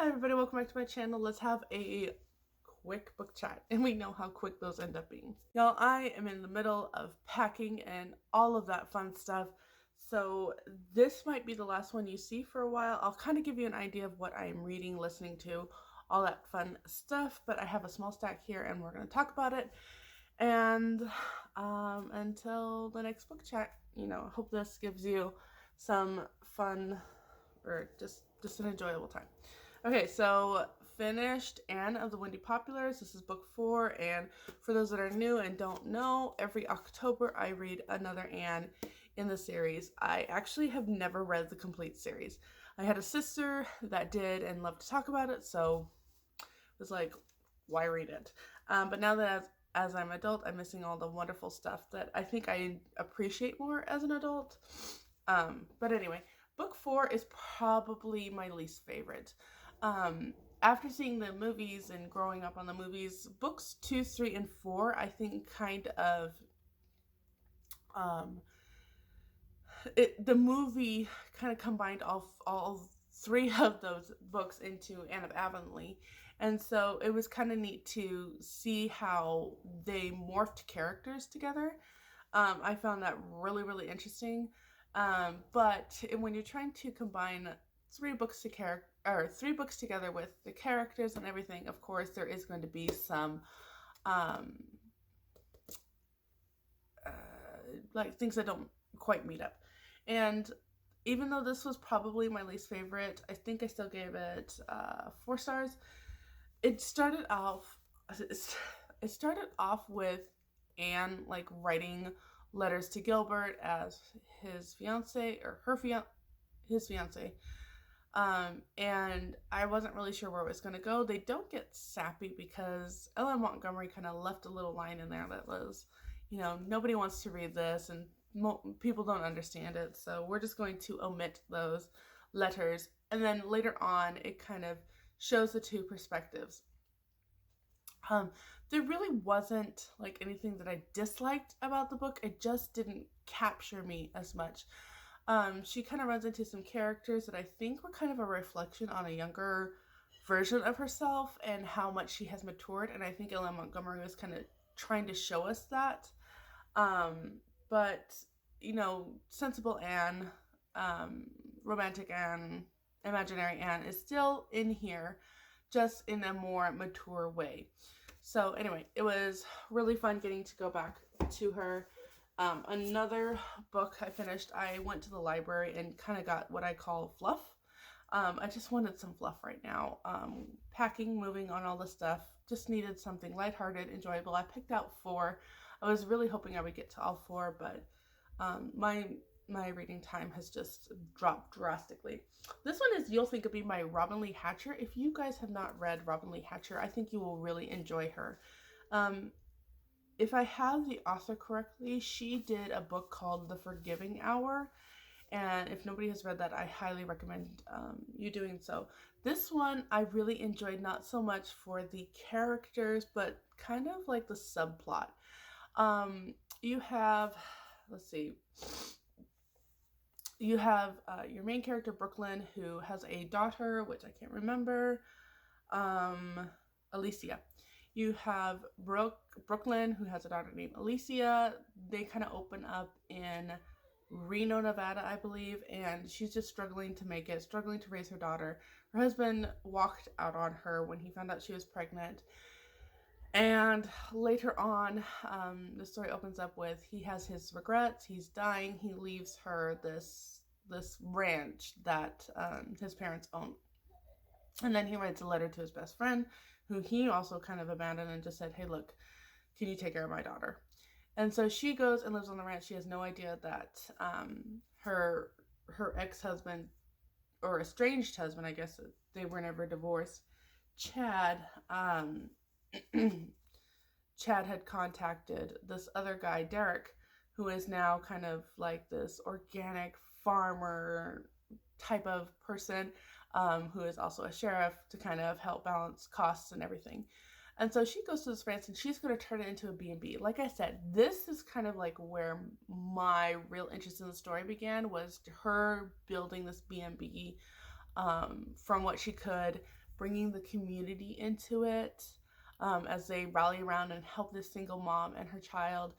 Hi everybody, welcome back to my channel. Let's have a quick book chat, and we know how quick those end up being. Y'all, I am in the middle of packing and all of that fun stuff, so this might be the last one you see for a while. I'll kind of give you an idea of what I'm reading, listening to, all that fun stuff, but I have a small stack here and we're going to talk about it. And until the next book chat, I hope this gives you some fun or just an enjoyable time. Okay, so finished Anne of the Windy Populars. This is book 4, and for those that are new and don't know, every October I read another Anne in the series. I actually have never read the complete series. I had a sister that did and loved to talk about it, so it was like, why read it? But now that as I'm an adult, I'm missing all the wonderful stuff that I think I appreciate more as an adult. But anyway, book 4 is probably my least favorite. After seeing the movies and growing up on the movies, books 2, 3, and 4, I think the movie kind of combined all 3 of those books into Anne of Avonlea. And so it was kind of neat to see how they morphed characters together. I found that really, really interesting. But when you're trying to combine 3 books together with the characters and everything, of course, there is going to be some um, like things that don't quite meet up. And even though this was probably my least favorite, I think I still gave it 4 stars. It started off. It started off with Anne like writing letters to Gilbert as his fiance or his fiance. And I wasn't really sure where it was going to go. They don't get sappy because Ellen Montgomery kind of left a little line in there that was, nobody wants to read this and people don't understand it. So we're just going to omit those letters. And then later on, it kind of shows the 2 perspectives. There really wasn't like anything that I disliked about the book. It just didn't capture me as much. She kind of runs into some characters that I think were kind of a reflection on a younger version of herself and how much she has matured. And I think Ellen Montgomery was kind of trying to show us that. But, sensible Anne, romantic Anne, imaginary Anne is still in here, just in a more mature way. So anyway, it was really fun getting to go back to her. Another book I finished, I went to the library and kind of got what I call fluff. I just wanted some fluff right now. Packing, moving on all the stuff, just needed something lighthearted, enjoyable. I picked out 4. I was really hoping I would get to all 4, but my reading time has just dropped drastically. This one is You'll Think of Me by Robin Lee Hatcher. If you guys have not read Robin Lee Hatcher, I think you will really enjoy her. If I have the author correctly, she did a book called The Forgiving Hour. And if nobody has read that, I highly recommend you doing so. This one I really enjoyed, not so much for the characters, but kind of like the subplot. You have, let's see, you have your main character, Brooklyn, who has a daughter, which I can't remember, Alicia. You have Brooklyn, who has a daughter named Alicia. They kind of open up in Reno, Nevada, I believe, and she's just struggling to make it, struggling to raise her daughter. Her husband walked out on her when he found out she was pregnant. And later on, the story opens up with he has his regrets. He's dying. He leaves her this ranch that his parents own. And then he writes a letter to his best friend, who he also kind of abandoned and just said, "Hey, look, can you take care of my daughter?" And so she goes and lives on the ranch. She has no idea that her ex-husband, or estranged husband, I guess they were never divorced, Chad, Chad had contacted this other guy, Derek, who is now kind of like this organic farmer type of person, who is also a sheriff, to kind of help balance costs and everything. And so she goes to this ranch and she's going to turn it into a B&B. Like I said, this is kind of like where my real interest in the story began, was her building this B&B from what she could, bringing the community into it, as they rally around and help this single mom and her child.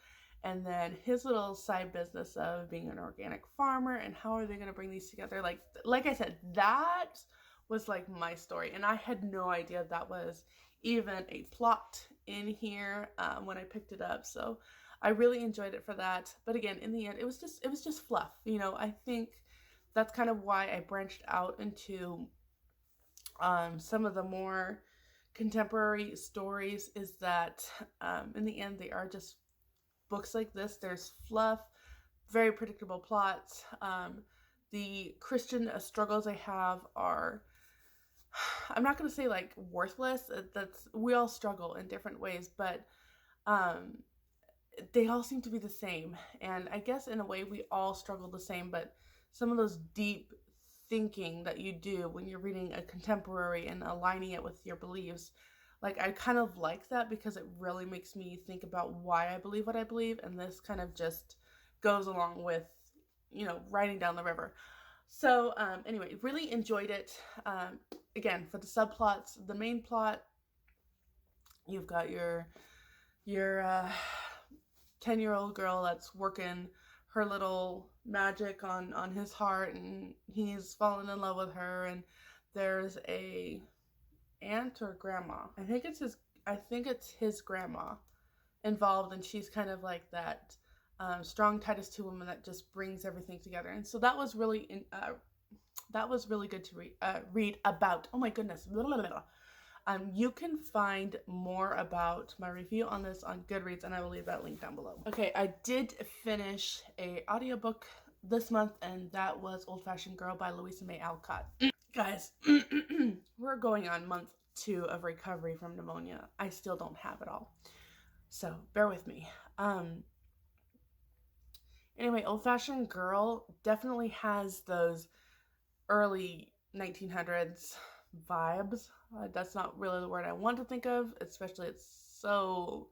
And then his little side business of being an organic farmer and how are they going to bring these together. Like I said, that was like my story, and I had no idea that was even a plot in here when I picked it up. So I really enjoyed it for that. But again, in the end, it was just fluff. You know, I think that's kind of why I branched out into some of the more contemporary stories, is that in the end, they are just books like this. There's fluff, very predictable plots. The Christian struggles I have are, I'm not going to say like worthless. We all struggle in different ways, but they all seem to be the same. And I guess in a way we all struggle the same, but some of those deep thinking that you do when you're reading a contemporary and aligning it with your beliefs, like I kind of like that because it really makes me think about why I believe what I believe, and this kind of just goes along with, you know, riding down the river. So anyway, really enjoyed it. Again, for the subplots, the main plot, you've got your 10-year-old girl that's working her little magic on his heart, and he's fallen in love with her, and there's a aunt or grandma, I think it's his grandma involved, and she's kind of like that strong Titus 2 woman that just brings everything together. And so that was really good to read about. Oh my goodness. Blah, blah, blah. You can find more about my review on this on Goodreads, and I will leave that link down below. Okay, I did finish a audiobook this month, and that was Old Fashioned Girl by Louisa May Alcott. Guys, we're going on month 2 of recovery from pneumonia. I still don't have it all, so bear with me. Anyway, Old Fashioned Girl definitely has those early 1900s vibes. That's not really the word I want to think of, especially it's so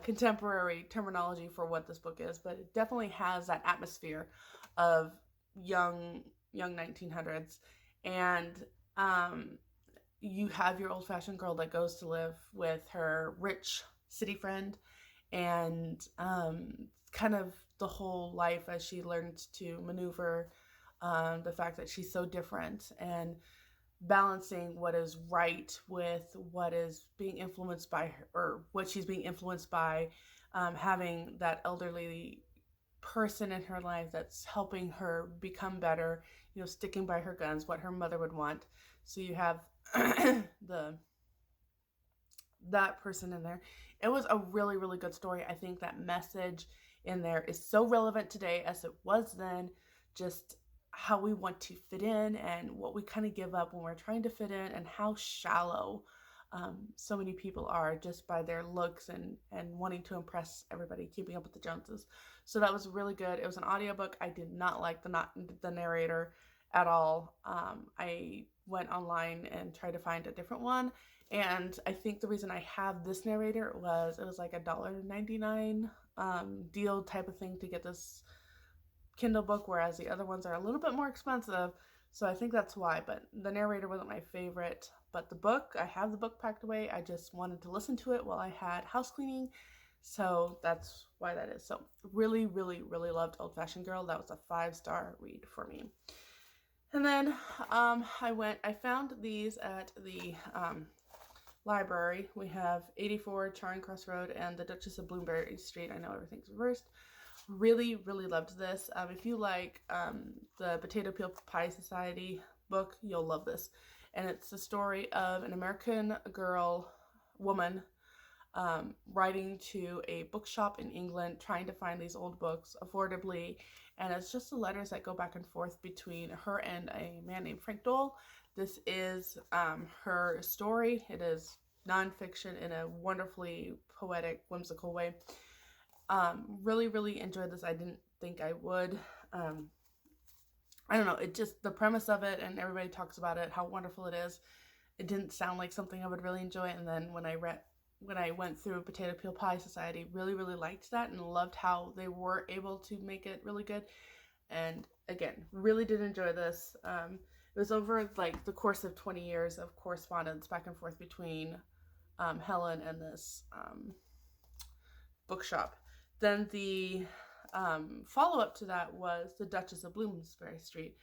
contemporary terminology for what this book is, but it definitely has that atmosphere of young 1900s. And you have your old-fashioned girl that goes to live with her rich city friend, and kind of the whole life as she learns to maneuver the fact that she's so different, and balancing what is right with what is being influenced by her, or what she's being influenced by, having that elderly person in her life that's helping her become better, you know, sticking by her guns, what her mother would want. So you have that person in there. It was a really, really good story. I think that message in there is so relevant today as it was then, just how we want to fit in and what we kind of give up when we're trying to fit in, and how shallow so many people are just by their looks and wanting to impress everybody, keeping up with the Joneses. So that was really good. It was an audiobook. I did not like the narrator at all. I went online and tried to find a different one, and I think the reason I have this narrator was it was like $1.99 deal type of thing to get this Kindle book, whereas the other ones are a little bit more expensive. So I think that's why, but the narrator wasn't my favorite. But the book, I have the book packed away. I just wanted to listen to it while I had house cleaning. So that's why that is. So really, really, really loved Old Fashioned Girl. That was a 5-star read for me. And then I found these at the library. We have 84 Charing Cross Road and the Duchess of Bloomsbury Street. I know everything's reversed. Really, really loved this. If you like the Potato Peel Pie Society book, you'll love this. And it's the story of an American woman writing to a bookshop in England, trying to find these old books affordably. And it's just the letters that go back and forth between her and a man named Frank Dole. This is her story. It is nonfiction in a wonderfully poetic, whimsical way. Really, really enjoyed this. I didn't think I would. I don't know, it just, the premise of it, and everybody talks about it, how wonderful it is. It didn't sound like something I would really enjoy, and then when I went through Potato Peel Pie Society, really, really liked that and loved how they were able to make it really good. And again, really did enjoy this. It was over like the course of 20 years of correspondence back and forth between Helen and this bookshop. Then the follow-up to that was the Duchess of Bloomsbury Street,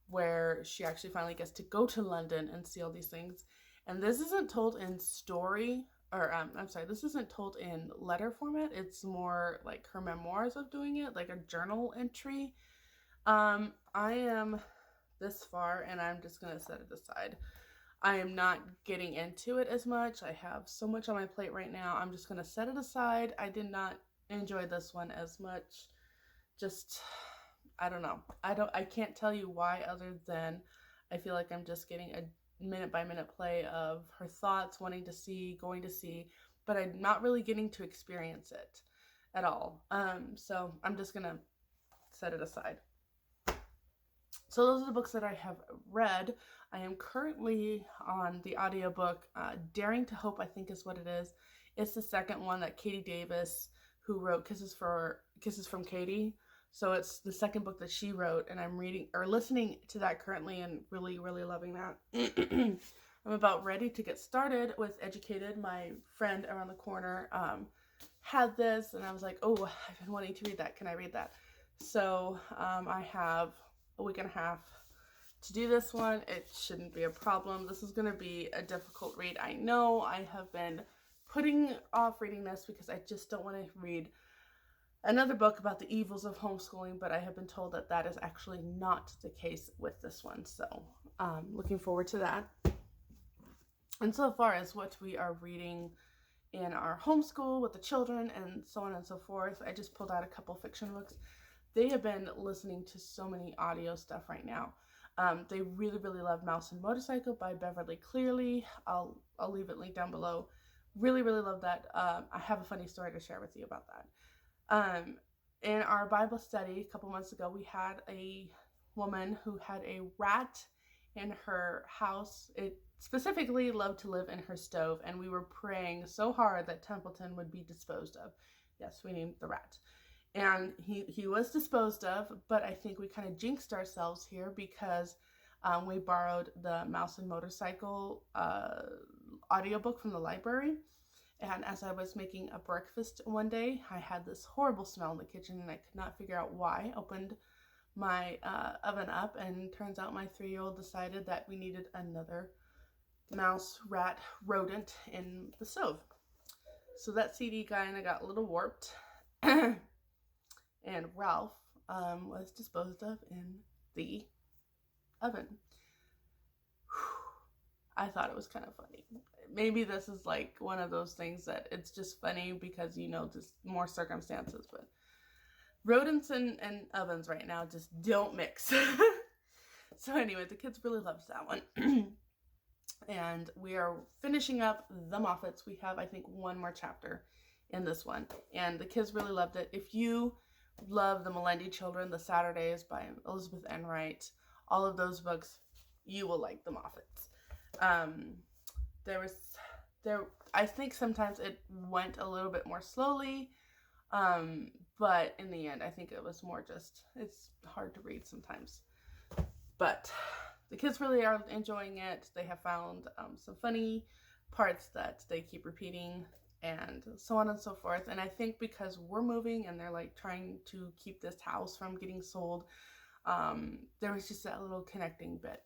where she actually finally gets to go to London and see all these things. And this isn't told in story, or I'm sorry, this isn't told in letter format. It's more like her memoirs of doing it, like a journal entry. I am this far, and I'm just gonna set it aside. I am not getting into it as much. I have so much on my plate right now. I'm just gonna set it aside. I did not enjoy this one as much. Just, I don't know. I can't tell you why, other than I feel like I'm just getting a minute by minute play of her thoughts, wanting to see, going to see, but I'm not really getting to experience it at all. So I'm just gonna set it aside. So those are the books that I have read. I am currently on the audiobook, Daring to Hope, I think is what it is. It's the second one that Katie Davis, who wrote Kisses from Katie. So it's the second book that she wrote, and I'm reading or listening to that currently and really, really loving that. I'm about ready to get started with Educated. My friend around the corner had this, and I was like, oh, I've been wanting to read that. Can I read that? So I have a week and a half to do this one. It shouldn't be a problem. This is going to be a difficult read. I know. I have been putting off reading this because I just don't want to read another book about the evils of homeschooling, but I have been told that that is actually not the case with this one. So looking forward to that. And so far as what we are reading in our homeschool with the children and so on and so forth, I just pulled out a couple fiction books. They have been listening to so many audio stuff right now. They really, really love Mouse and Motorcycle by Beverly Cleary. I'll leave it linked down below. Really, really love that. I have a funny story to share with you about that. In our Bible study a couple months ago, we had a woman who had a rat in her house. It specifically loved to live in her stove, and we were praying so hard that Templeton would be disposed of. Yes, we named the rat. And he was disposed of, but I think we kind of jinxed ourselves here because we borrowed the Mouse and Motorcycle audiobook from the library. And as I was making a breakfast one day, I had this horrible smell in the kitchen, and I could not figure out why. I opened my oven up, and turns out my 3-year-old decided that we needed another mouse, rat, rodent in the stove. So that CD kind of got a little warped. And Ralph was disposed of in the oven. I thought it was kind of funny. Maybe this is like one of those things that it's just funny because just more circumstances, but rodents and ovens right now just don't mix. So anyway, the kids really loved that one. And we are finishing up The Moffats. We have, I think, one more chapter in this one, and the kids really loved it. If you love The Melendi Children, The Saturdays by Elizabeth Enright, all of those books, you will like The Moffats. I think sometimes it went a little bit more slowly, but in the end, I think it was more just, it's hard to read sometimes. But the kids really are enjoying it. They have found some funny parts that they keep repeating, and so on and so forth. And I think because we're moving and they're like trying to keep this house from getting sold, there was just that little connecting bit.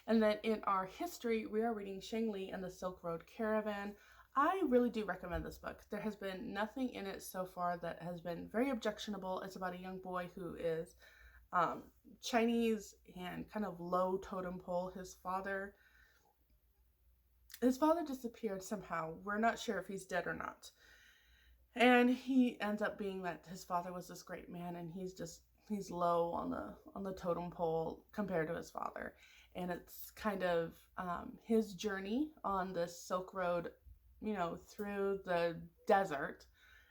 And then in our history, we are reading Shang Li and the Silk Road Caravan. I really do recommend this book. There has been nothing in it so far that has been very objectionable. It's about a young boy who is Chinese and kind of low totem pole. His father disappeared somehow. We're not sure if he's dead or not. And he ends up being that his father was this great man, and he's low on the totem pole compared to his father. And it's kind of his journey on this Silk Road, through the desert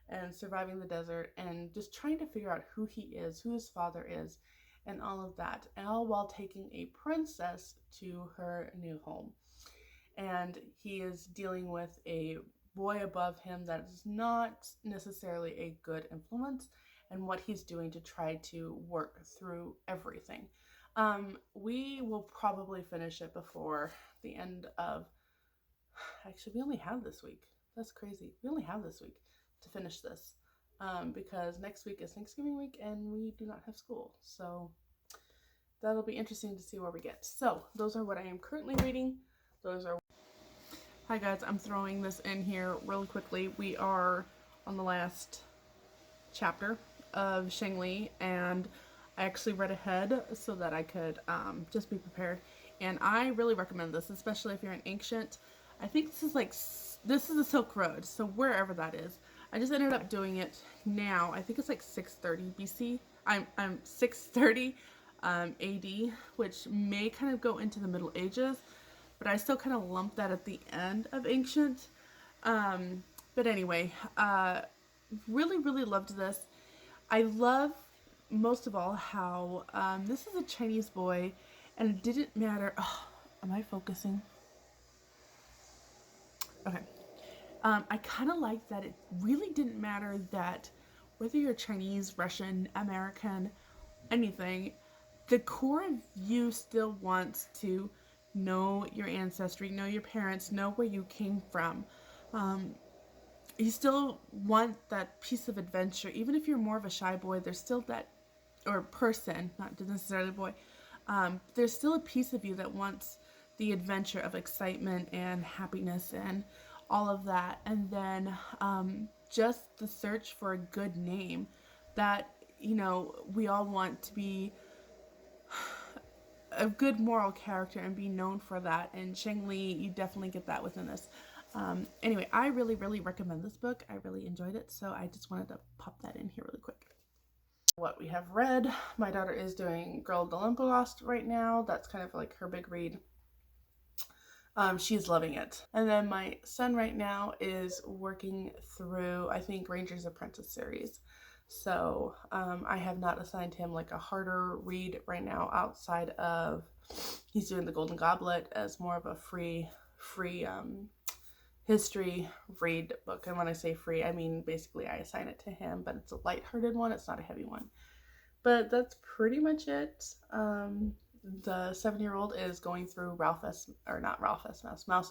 and surviving the desert and just trying to figure out who he is, who his father is, and all of that, all while taking a princess to her new home. And he is dealing with a boy above him that is not necessarily a good influence, and what he's doing to try to work through everything. We will probably finish it before the end of, actually we only have this week. That's crazy. We only have this week to finish this. Because next week is Thanksgiving week and we do not have school. So that'll be interesting to see where we get. So those are what I am currently reading. Those are. Hi guys, I'm throwing this in here really quickly. We are on the last chapter of Shangli, and I actually read ahead so that I could just be prepared. And I really recommend this, especially if you're an ancient. I think this is the Silk Road, so wherever that is. I just ended up doing it now. I think it's like 630 BC. I'm 630 AD, which may kind of go into the Middle Ages, but I still kind of lump that at the end of ancient. But anyway, really, really loved this. I love most of all how this is a Chinese boy, and it didn't matter. Oh, am I focusing? Okay. I kind of like that it really didn't matter that whether you're Chinese, Russian, American, anything, the core of you still wants to know your ancestry, know your parents, know where you came from. You still want that piece of adventure. Even if you're more of a shy boy, there's still that, or person, not necessarily boy, there's still a piece of you that wants the adventure of excitement and happiness and all of that. And then just the search for a good name that, you know, we all want to be a good moral character and be known for that. And Shangli, you definitely get that within this. Anyway, I really, really recommend this book. I really enjoyed it, so I just wanted to pop that in here really quick. What we have read, my daughter is doing Girl of the Limberlost right now. That's kind of like her big read. She's loving it. And then my son right now is working through, I think, Ranger's Apprentice series. So I have not assigned him like a harder read right now outside of, he's doing the Golden Goblet as more of a free history read book. And when I say free, I mean basically I assign it to him, but it's a lighthearted one. It's not a heavy one. But that's pretty much it. The 7-year-old is going through Mouse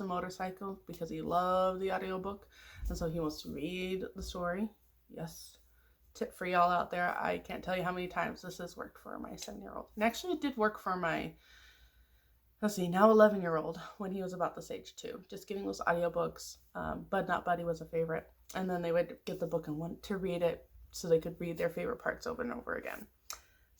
and Motorcycle because he loved the audiobook, and so he wants to read the story. Yes, tip for y'all out there, I can't tell you how many times this has worked for my 7-year-old. And actually it did work for my, let's see, now 11-year-old when he was about this age too. Just getting those audiobooks. Bud Not Buddy was a favorite, and then they would get the book and want to read it so they could read their favorite parts over and over again.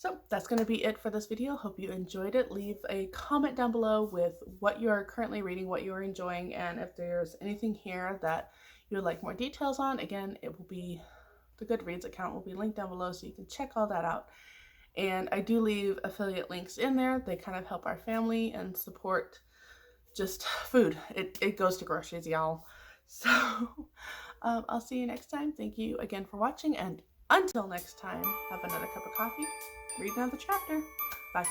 So that's going to be it for this video. Hope you enjoyed it. Leave a comment down below with what you are currently reading, what you are enjoying, and if there's anything here that you would like more details on. Again, it will be, the Goodreads account will be linked down below so you can check all that out. And I do leave affiliate links in there. They kind of help our family and support just food. It goes to groceries, y'all. So I'll see you next time. Thank you again for watching, and until next time, have another cup of coffee, read another chapter. Bye.